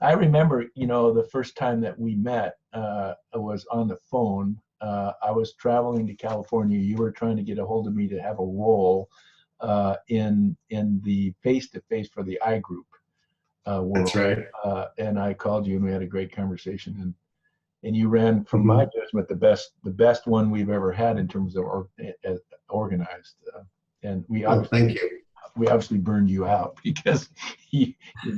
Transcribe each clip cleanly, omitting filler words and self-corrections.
I remember, the first time that we met was on the phone. I was traveling to California. You were trying to get a hold of me to have a role in the face-to-face for the I group world. That's right. And I called you, and we had a great conversation. And you ran, from Mhm. my judgment, the best one we've ever had in terms of organized. And Oh, thank you. we obviously burned you out because you've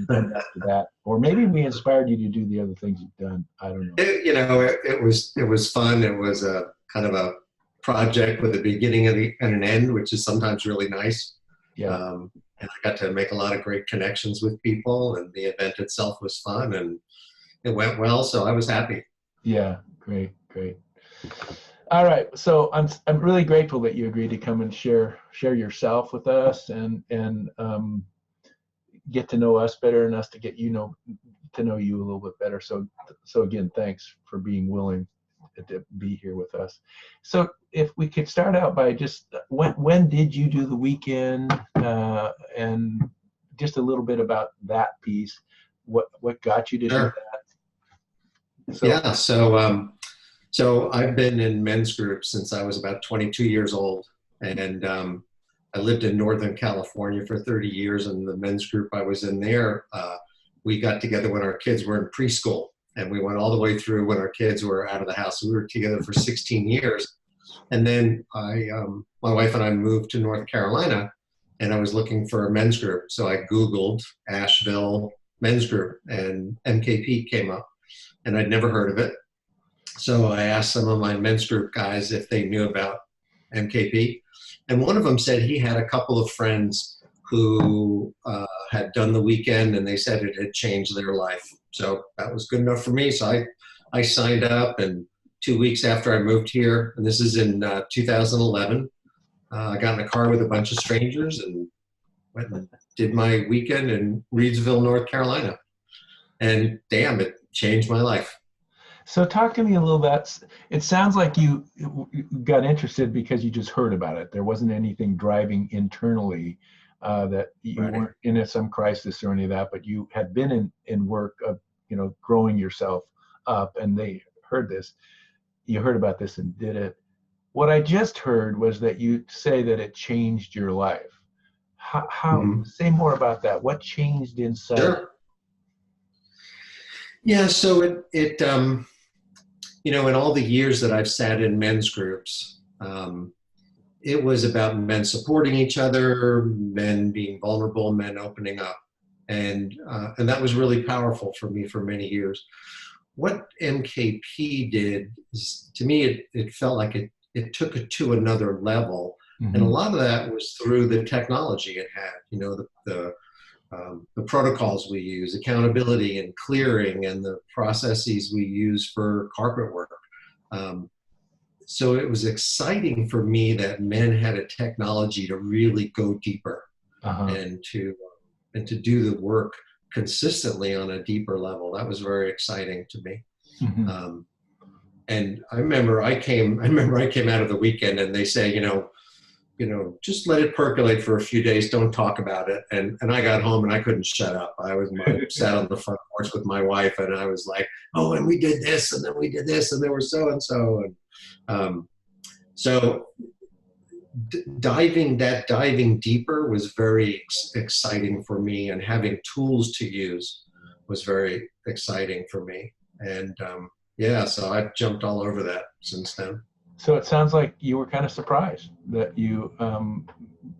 done after that, or maybe we inspired you to do the other things you've done. I don't know. It was fun. It was a kind of a project with a beginning and an end, which is sometimes really nice. Yeah. And I got to make a lot of great connections with people, and the event itself was fun, and it went well. So I was happy. Yeah. Great. All right. So I'm really grateful that you agreed to come and share yourself with us and get to know us better, and us to get to know you a little bit better. So again, thanks for being willing to be here with us. So if we could start out by just when did you do the weekend, and just a little bit about that piece, what got you to do Sure. that? Yeah. So I've been in men's groups since I was about 22 years old, and I lived in Northern California for 30 years. And the men's group I was in there, we got together when our kids were in preschool, and we went all the way through when our kids were out of the house. We were together for 16 years. And then my wife and I moved to North Carolina, and I was looking for a men's group. So I Googled Asheville men's group, and MKP came up, and I'd never heard of it. So I asked some of my men's group guys if they knew about MKP. And one of them said he had a couple of friends who had done the weekend, and they said it had changed their life. So that was good enough for me. So I signed up, and 2 weeks after I moved here, and this is in 2011, I got in a car with a bunch of strangers and went and did my weekend in Reidsville, North Carolina. And damn, it changed my life. So talk to me a little bit. It sounds like you got interested because you just heard about it. There wasn't anything driving internally, that you Right. weren't in some crisis or any of that, but you had been in work of, growing yourself up, and they heard this. You heard about this and did it. What I just heard was that you say that it changed your life. How Mhm. say more about that? What changed inside? Sure. Yeah, so in all the years that I've sat in men's groups, it was about men supporting each other, men being vulnerable, men opening up, and that was really powerful for me for many years. What MKP did is, to me, it felt like it took it to another level, and a Mm-hmm. lot of that was through the technology it had. The protocols we use, accountability and clearing, and the processes we use for carpet work. Um, so it was exciting for me that men had a technology to really go deeper, Uh-huh. and to do the work consistently on a deeper level. That was very exciting to me. Mm-hmm. And I remember I came out of the weekend, and they say, just let it percolate for a few days. Don't talk about it. And I got home, and I couldn't shut up. I sat on the front porch with my wife, and I was like, oh, and we did this, and then we did this, and there was so and so. And so diving deeper was very exciting for me, and having tools to use was very exciting for me. And yeah, so I've jumped all over that since then. So it sounds like you were kind of surprised that you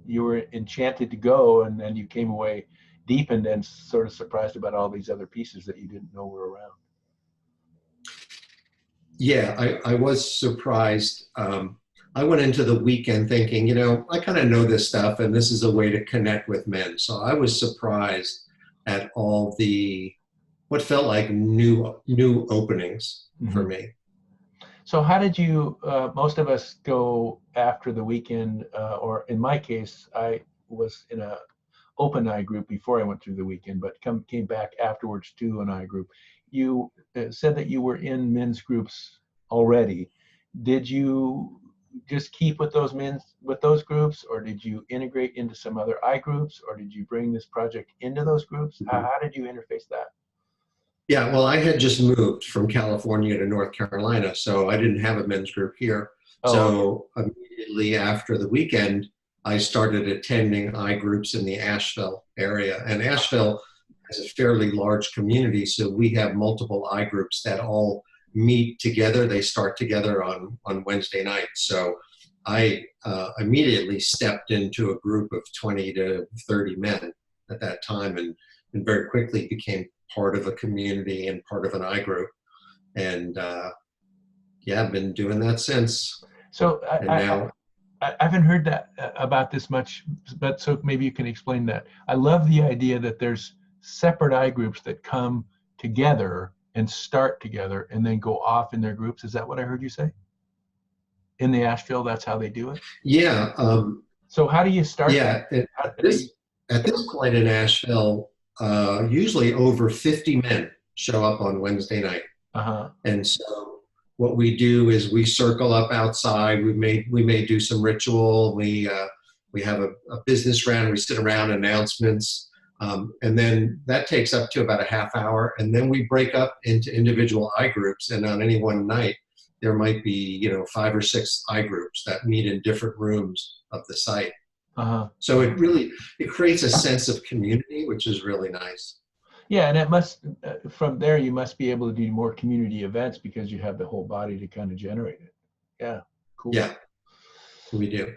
were enchanted to go, and then you came away deepened and sort of surprised about all these other pieces that you didn't know were around. Yeah, I was surprised. I went into the weekend thinking, I kind of know this stuff, and this is a way to connect with men. So I was surprised at all what felt like new openings for Mm-hmm. me. So how did you, most of us go after the weekend, or in my case, I was in a open I group before I went through the weekend, but came back afterwards to an I group. You said that you were in men's groups already. Did you just keep with those groups, or did you integrate into some other I groups, or did you bring this project into those groups? How did you interface that? Yeah, well, I had just moved from California to North Carolina, so I didn't have a men's group here. Oh, okay. So immediately after the weekend, I started attending I groups in the Asheville area. And Asheville has a fairly large community, so we have multiple I groups that all meet together. They start together on Wednesday nights. So I immediately stepped into a group of 20 to 30 men at that time, and very quickly became part of a community and part of an I group. And yeah, I've been doing that since. So And now, I haven't heard that about this much, but so maybe you can explain that. I love the idea that there's separate I groups that come together and start together and then go off in their groups. Is that what I heard you say? In the Asheville, that's how they do it. yeah, So how do you start that? yeah. At Do you, at this point in Asheville, usually over 50 men show up on Wednesday night. uh-huh. And so what we do is we circle up outside. We may do some ritual. We have a business round. We sit around announcements, and then that takes up to about a half hour. And then we break up into individual I groups. And on any one night, there might be 5 or 6 I groups that meet in different rooms of the site. Uh-huh. So it creates a sense of community, which is really nice. Yeah, and it must from there you must be able to do more community events because you have the whole body to kind of generate it. Yeah, cool. Yeah, we do.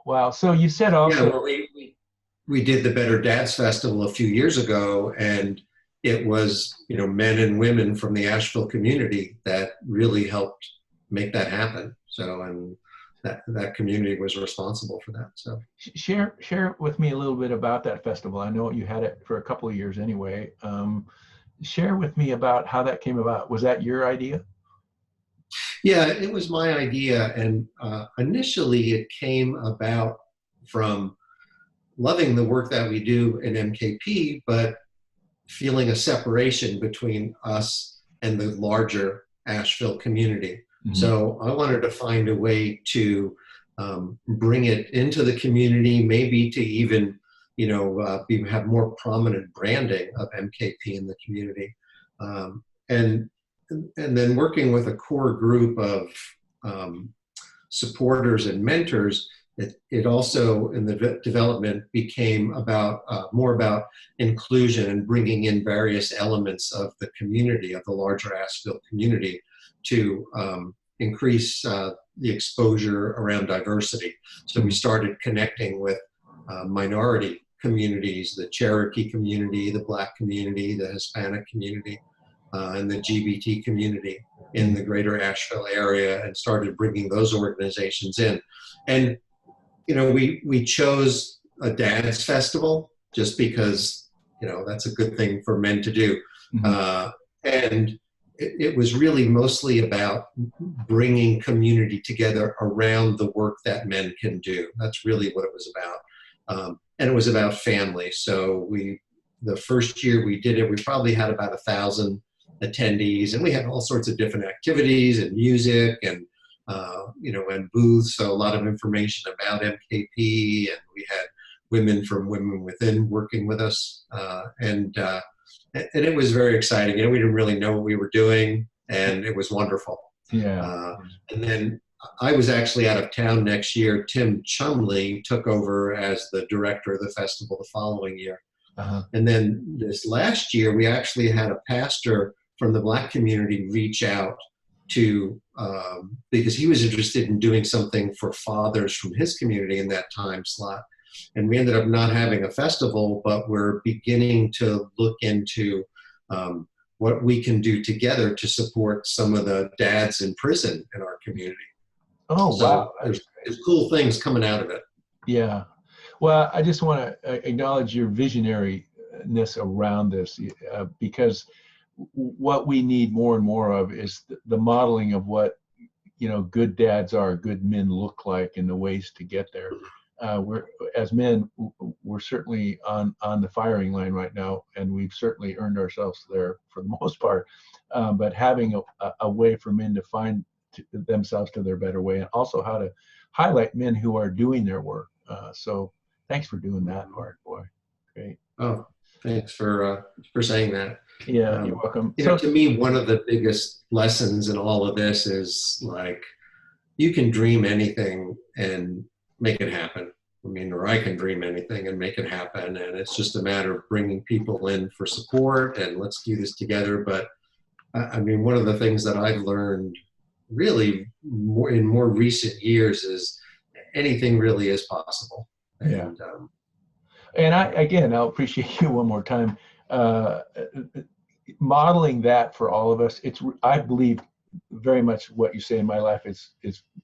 Wow. So you said Yeah, also, well, we did the Better Dads Festival a few years ago, and it was men and women from the Asheville community that really helped make that happen. So, and that community was responsible for that. So share with me a little bit about that festival. I know you had it for a couple of years anyway. Share with me about how that came about. Was that your idea? yeah, it was my idea, and initially it came about from loving the work that we do in MKP, but feeling a separation between us and the larger Asheville community. Mm-hmm. So I wanted to find a way to bring it into the community, maybe to even, have more prominent branding of MKP in the community, and and then working with a core group of supporters and mentors. It also in the development became about more about inclusion and bringing in various elements of the community, of the larger Asheville community, to increase the exposure around diversity. So we started connecting with minority communities, the Cherokee community, the Black community, the Hispanic community, and the GBT community in the greater Asheville area, and started bringing those organizations in. And we chose a dad's festival just because that's a good thing for men to do. Mm-hmm. And it was really mostly about bringing community together around the work that men can do. That's really what it was about. And it was about family. So the first year we did it, we probably had about 1,000 attendees, and we had all sorts of different activities and music and and booths. So a lot of information about MKP, and we had women from Women Within working with us, and it was very exciting. We didn't really know what we were doing, and it was wonderful. Yeah. And then I was actually out of town next year. Tim Chumley took over as the director of the festival the following year. Uh-huh. And then this last year, we actually had a pastor from the Black community reach out to, because he was interested in doing something for fathers from his community in that time slot. And we ended up not having a festival, but we're beginning to look into what we can do together to support some of the dads in prison in our community. Oh, so wow. There's cool things coming out of it. Yeah. Well, I just want to acknowledge your visionariness around this, because what we need more and more of is the modeling of what good dads are, good men look like, and the ways to get there. We're as men, we're certainly on the firing line right now, and we've certainly earned ourselves there for the most part. But having a way for men to find themselves to their better way, and also how to highlight men who are doing their work. So thanks for doing that, Mark. Boy, great. Oh, thanks for saying that. Yeah, you're welcome. You know, to me, one of the biggest lessons in all of this is like, you can dream anything and make it happen. I mean, or I can dream anything and make it happen. And it's just a matter of bringing people in for support and let's do this together. But I mean, one of the things that I've learned really in more recent years is anything really is possible. Yeah. And I'll appreciate you one more time. Modeling that for all of us, I believe very much what you say in my life is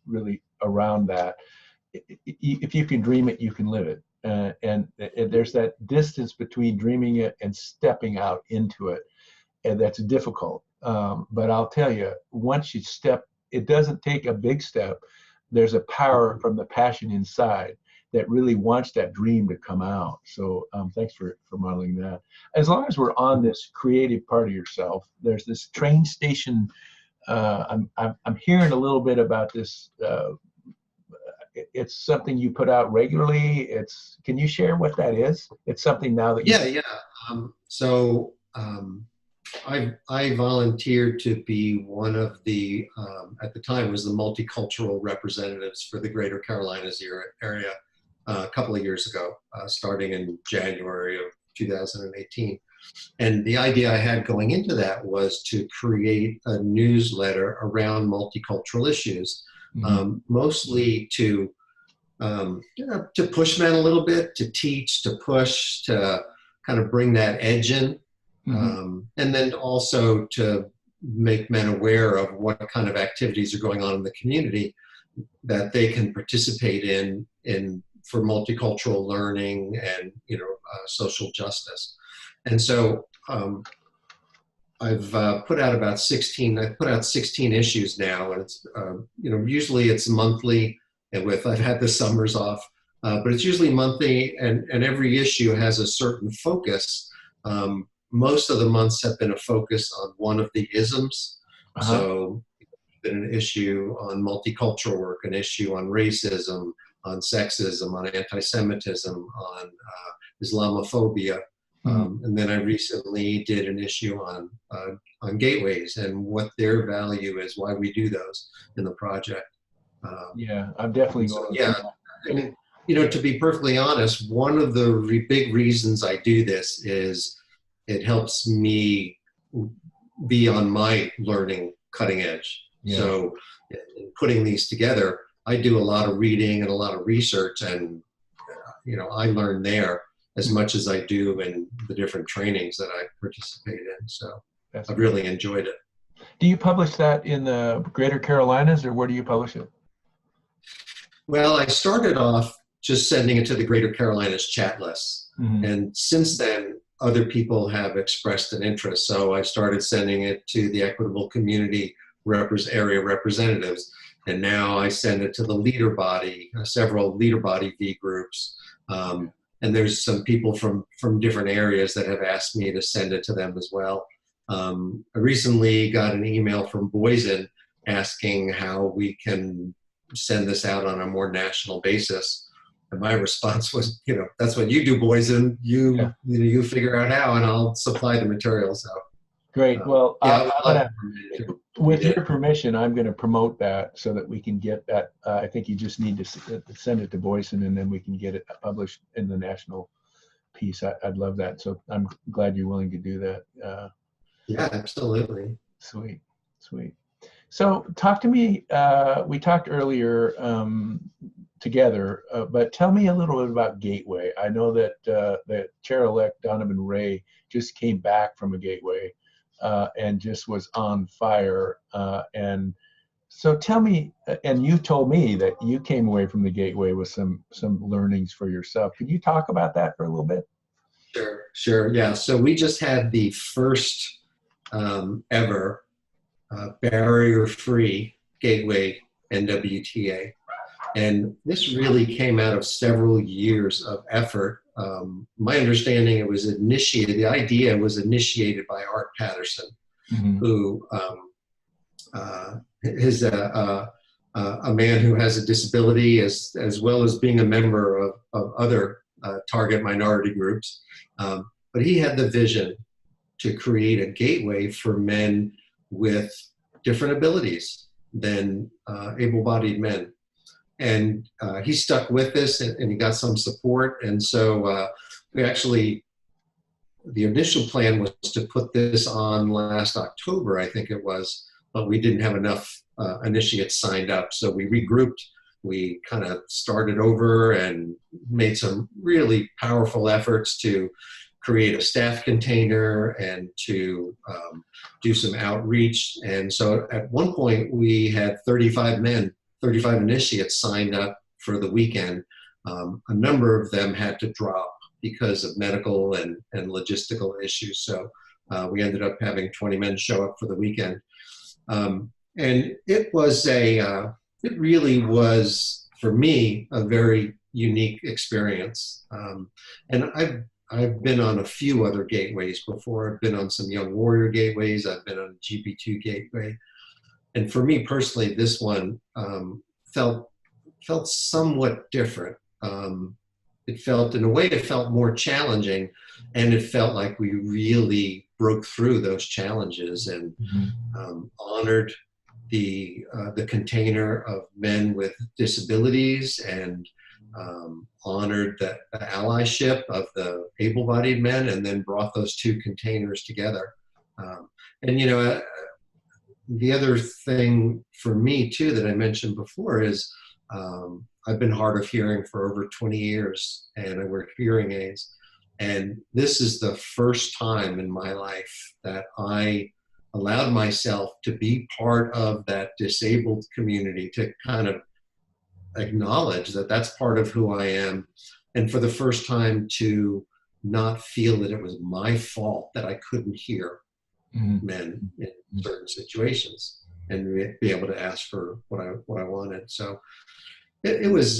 really around that. If you can dream it, you can live it. And there's that distance between dreaming it and stepping out into it. And that's difficult. But I'll tell you, once you step, it doesn't take a big step. There's a power from the passion inside that really wants that dream to come out. So thanks for modeling that. As long as we're on this creative part of yourself, there's this train station. I'm hearing a little bit about this. It's something you put out regularly. Can you share what that is? It's something now that yeah. I volunteered to be one of the, at the time was the multicultural representatives for the Greater Carolinas area a couple of years ago, starting in January of 2018. And the idea I had going into that was to create a newsletter around multicultural issues, mostly to push men a little bit, to teach, to push, to kind of bring that edge in. And then also to make men aware of what kind of activities are going on in the community that they can participate in for multicultural learning and, social justice. And so I've put out about 16 issues now, and it's, usually it's monthly, and I've had the summers off, but it's usually monthly, and every issue has a certain focus. Most of the months have been a focus on one of the isms. So been an issue on multicultural work, an issue on racism, on sexism, on anti-Semitism, on Islamophobia. And then I recently did an issue on gateways and what their value is, why we do those in the project. I'm definitely going. I mean, to be perfectly honest, one of the big reasons I do this is it helps me be on my learning cutting edge. So in putting these together, I do a lot of reading and a lot of research, and I learn there as much as I do in the different trainings that I participate in. So I've really enjoyed it. Do you publish that in the Greater Carolinas, or where do you publish it? Well, I started off just sending it to the Greater Carolinas chat lists. And since then, other people have expressed an interest. So I started sending it to the Equitable Community area representatives. And now I send it to the leader body, several leader body V groups. And there's some people from different areas that have asked me to send it to them as well. I recently got an email from Boysen asking how we can send this out on a more national basis. And my response was, that's what you do, Boysen. You figure out how, and I'll supply the materials. So. Great. Well, with your permission, I'm going to promote that so that we can get that. I think you just need to send it to Boysen, and then we can get it published in the national piece. I'd love that. So I'm glad you're willing to do that. Yeah, absolutely. Sweet. So talk to me. We talked earlier together, but tell me a little bit about Gateway. I know that the Chair-elect Donovan Ray just came back from a Gateway and just was on fire. And so tell me, and you told me that you came away from the Gateway with some learnings for yourself. Could you talk about that for a little bit? Sure. Yeah. So we just had the first ever barrier-free Gateway NWTA. And this really came out of several years of effort. My understanding, the idea was initiated by Art Patterson, who is a man who has a disability as well as being a member of other target minority groups. But he had the vision to create a gateway for men with different abilities than able-bodied men. And he stuck with this, and he got some support. And so we actually, the initial plan was to put this on last October, I think it was, but we didn't have enough initiates signed up. So we regrouped, we kind of started over and made some really powerful efforts to create a staff container and to do some outreach. And so at one point we had 35 men, 35 initiates signed up for the weekend. A number of them had to drop because of medical and logistical issues. So we ended up having 20 men show up for the weekend. And it was it really was, for me, a very unique experience. And I've been on a few other gateways before. I've been on some Young Warrior gateways. I've been on a GP2 gateway. And for me personally, this one felt somewhat different. It felt, in a way, it felt more challenging, and it felt like we really broke through those challenges and honored the container of men with disabilities, and honored the allyship of the able-bodied men, and then brought those two containers together. And you know, the other thing for me too that I mentioned before is I've been hard of hearing for over 20 years, and I wear hearing aids. And this is the first time in my life that I allowed myself to be part of that disabled community, to kind of acknowledge that that's part of who I am. And for the first time to not feel that it was my fault that I couldn't hear men in certain situations, and be able to ask for what I wanted. So it was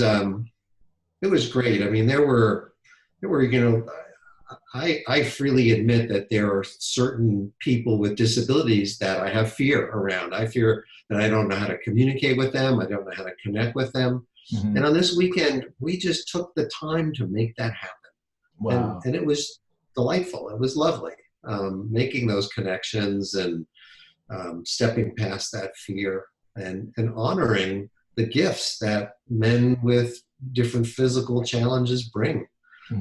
great. I mean, there were, you know, I freely admit that there are certain people with disabilities that I have fear around. I fear that I don't know how to communicate with them. I don't know how to connect with them. And on this weekend, we just took the time to make that happen. Wow. And it was delightful. It was lovely, making those connections and stepping past that fear, and honoring the gifts that men with different physical challenges bring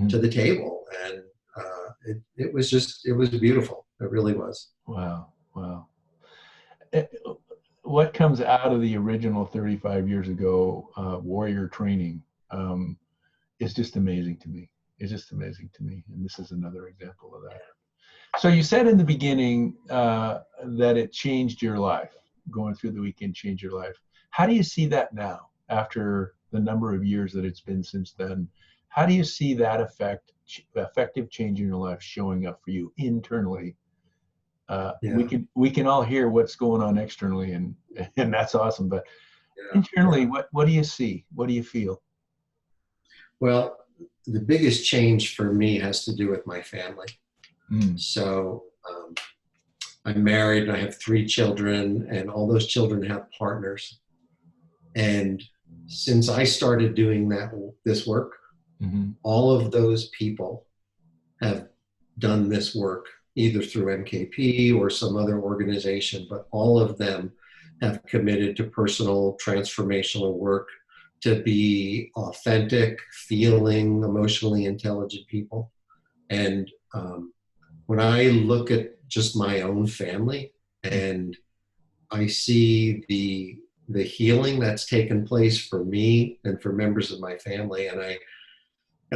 to the table. And it was beautiful. It really was. Wow. Wow. What comes out of the original 35 years ago warrior training is just amazing to me. It's just amazing to me. And this is another example of that. So you said in the beginning that it changed your life. Going through the weekend changed your life. How do you see that now, after the number of years that it's been since then? How do you see that effective change in your life showing up for you internally? We can all hear what's going on externally, and that's awesome. But internally, what do you see? What do you feel? Well, the biggest change for me has to do with my family. So I'm married, and I have 3 children, and all those children have partners. And since I started doing this work, all of those people have done this work, either through MKP or some other organization, but all of them have committed to personal transformational work, to be authentic, feeling, emotionally intelligent people. And when I look at just my own family, and I see the healing that's taken place for me and for members of my family, and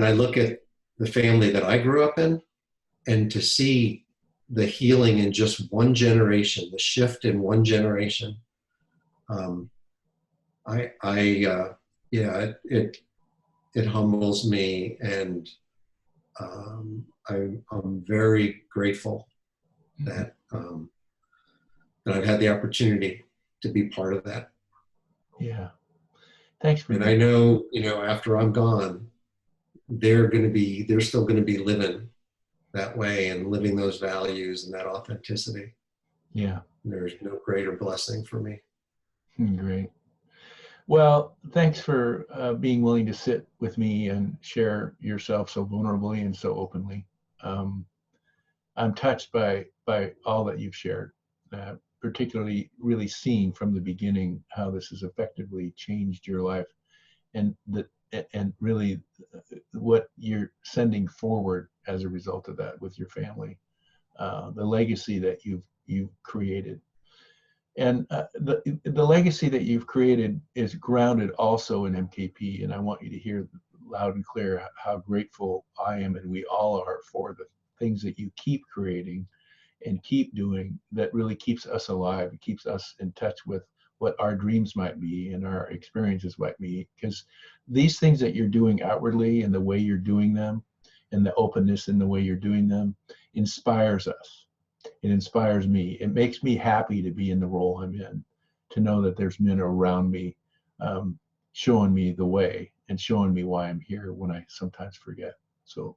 I look at the family that I grew up in, and to see the healing in just one generation, the shift in one generation, it humbles me, and I'm very grateful that I've had the opportunity to be part of that. Yeah, thanks for and that. I know, after I'm gone, they're still going to be living that way and living those values and that authenticity. Yeah. There's no greater blessing for me. Great. Well, thanks for being willing to sit with me and share yourself so vulnerably and so openly. I'm touched by all that you've shared, particularly really seeing from the beginning how this has effectively changed your life, and really what you're sending forward as a result of that with your family, the legacy that you've created. And the legacy that you've created is grounded also in MKP, and I want you to hear loud and clear how grateful I am and we all are for the things that you keep creating and keep doing that really keeps us alive. It keeps us in touch with what our dreams might be and our experiences might be. Because these things that you're doing outwardly and the way you're doing them and the openness in the way you're doing them inspires us. It inspires me. It makes me happy to be in the role I'm in, to know that there's men around me showing me the way and showing me why I'm here when I sometimes forget. So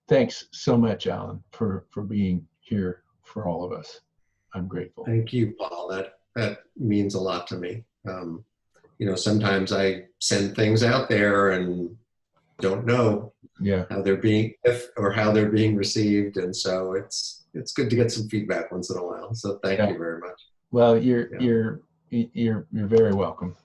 thanks so much, Alan, for being here for all of us. I'm grateful. Thank you, Paul. That means a lot to me. Sometimes I send things out there and don't know how they're being received, and so it's good to get some feedback once in a while. So thank you very much. Well, you're very welcome.